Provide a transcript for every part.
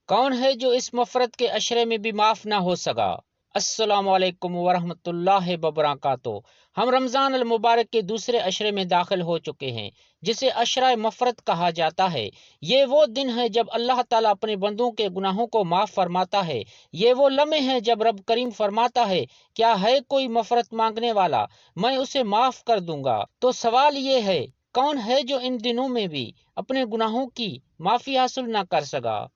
کون ہے جو اس مفرت کے عشرے میں بھی معاف نہ ہو سکا؟ السلام علیکم ورحمۃ اللہ وبرکاتہ۔ ہم رمضان المبارک کے دوسرے عشرے میں داخل ہو چکے ہیں، جسے عشرہ مفرت کہا جاتا ہے۔ یہ وہ دن ہے جب اللہ تعالیٰ اپنے بندوں کے گناہوں کو معاف فرماتا ہے۔ یہ وہ لمحے ہیں جب رب کریم فرماتا ہے، کیا ہے کوئی مفرت مانگنے والا، میں اسے معاف کر دوں گا۔ تو سوال یہ ہے، کون ہے جو ان دنوں میں بھی اپنے گناہوں کی معافی حاصل نہ کر سکا؟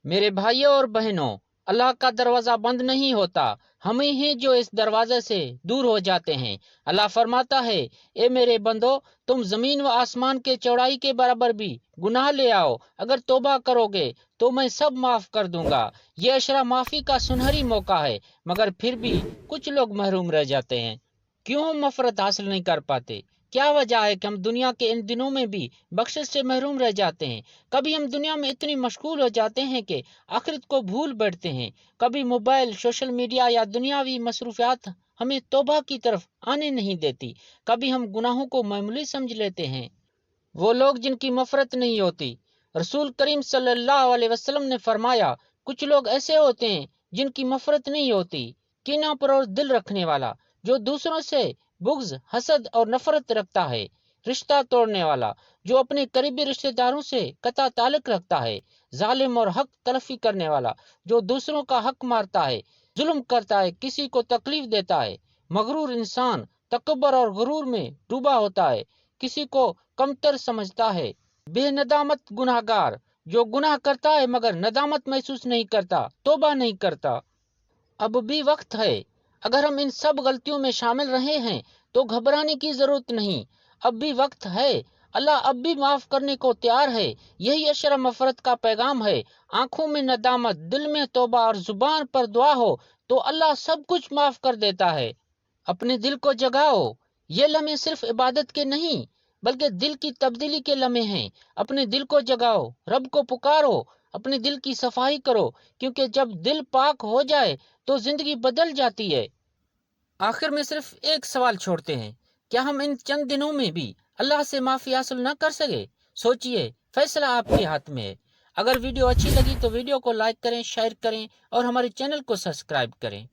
میرے بھائیوں اور بہنوں، اللہ کا دروازہ بند نہیں ہوتا، ہمیں ہیں جو اس دروازے سے دور ہو جاتے ہیں۔ اللہ فرماتا ہے، اے میرے بندو، تم زمین و آسمان کے چوڑائی کے برابر بھی گناہ لے آؤ، اگر توبہ کرو گے تو میں سب معاف کر دوں گا۔ یہ عشرہ معافی کا سنہری موقع ہے، مگر پھر بھی کچھ لوگ محروم رہ جاتے ہیں۔ کیوں ہم مغفرت حاصل نہیں کر پاتے؟ کیا وجہ ہے کہ ہم دنیا کے ان دنوں میں بھی بخشش سے محروم رہ جاتے ہیں؟ کبھی ہم دنیا میں اتنی مشغول ہو جاتے ہیں کہ آخرت کو بھول بیٹھتے ہیں۔ کبھی موبائل، سوشل میڈیا یا دنیاوی مصروفیات ہمیں توبہ کی طرف آنے نہیں دیتی۔ کبھی ہم گناہوں کو معمولی سمجھ لیتے ہیں۔ وہ لوگ جن کی مغفرت نہیں ہوتی، رسول کریم صلی اللہ علیہ وسلم نے فرمایا، کچھ لوگ ایسے ہوتے ہیں جن کی مغفرت نہیں ہوتی۔ کینہ پرور دل رکھنے والا، جو دوسروں سے بغض، حسد اور نفرت رکھتا ہے۔ رشتہ توڑنے والا، جو اپنے قریبی رشتہ داروں سے قطع تعلق رکھتا ہے۔ ظالم اور حق تلفی کرنے والا، جو دوسروں کا حق مارتا ہے، ظلم کرتا ہے، کسی کو تکلیف دیتا ہے۔ مغرور انسان تکبر اور غرور میں ڈوبا ہوتا ہے، کسی کو کمتر سمجھتا ہے۔ بے ندامت گناہ گار، جو گناہ کرتا ہے مگر ندامت محسوس نہیں کرتا، توبہ نہیں کرتا۔ اب بھی وقت ہے۔ اگر ہم ان سب غلطیوں میں شامل رہے ہیں تو گھبرانے کی ضرورت نہیں، اب بھی وقت ہے۔ اللہ اب بھی معاف کرنے کو تیار ہے۔ یہی عشرہ مغفرت کا پیغام ہے۔ آنکھوں میں ندامت، دل میں توبہ اور زبان پر دعا ہو تو اللہ سب کچھ معاف کر دیتا ہے۔ اپنے دل کو جگاؤ، یہ لمحے صرف عبادت کے نہیں بلکہ دل کی تبدیلی کے لمحے ہیں۔ اپنے دل کو جگاؤ، رب کو پکارو، اپنے دل کی صفائی کرو، کیونکہ جب دل پاک ہو جائے تو زندگی بدل جاتی ہے۔ آخر میں صرف ایک سوال چھوڑتے ہیں، کیا ہم ان چند دنوں میں بھی اللہ سے معافی حاصل نہ کر سکے؟ سوچئے، فیصلہ آپ کے ہاتھ میں ہے۔ اگر ویڈیو اچھی لگی تو ویڈیو کو لائک کریں، شیئر کریں اور ہمارے چینل کو سبسکرائب کریں۔